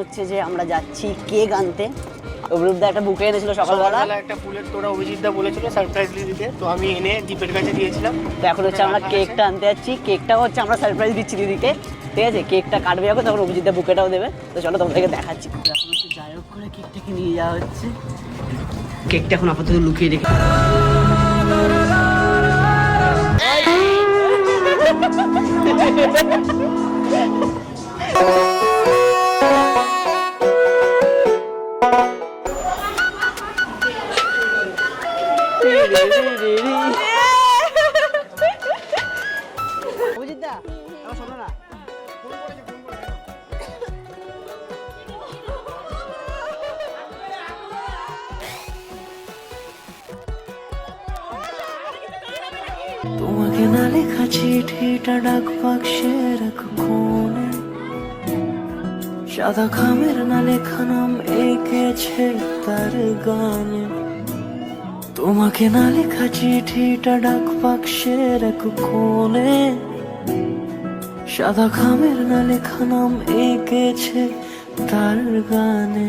হচ্ছে যে আমরা যাচ্ছি কেক আনতে। অভিরূপদা একটা বুকে এনেছিল সকালবেলা, একটা ফুলের তোড়া অভিজিৎদা বলেছিল সারপ্রাইজলি দিতে, তো আমি এনে দীপের কাছে দিয়েছিলাম। তো এখন হচ্ছে আমরা কেকটা আনতে যাচ্ছি। কেকটা হচ্ছে আমরা সারপ্রাইজ দিচ্ছি দিদিকে, ঠিক আছে? কেকটা কাটবে যখন তখন অভিজিৎদা বুকেটাও দেবে। তো চলো তোমাদেরকে দেখাচ্ছি। এখন হচ্ছে যাই হোক করে কেকটাকে নিয়ে যাওয়া হচ্ছে। কেকটা এখন আপাতত লুকিয়ে রেখে অভিজিৎদা আমার শোনো না, তোমাকে না লেখা চিঠিটা ডাক বাক্সে রাখো কোণে, সাদা খামের না লেখা নাম এঁকেছে তার গানে। তোমাকে না লেখা চিঠিটা ডাক বাক্সে রাখো কোণে, সাদা খামের না লেখা নাম এঁকেছে তার গানে।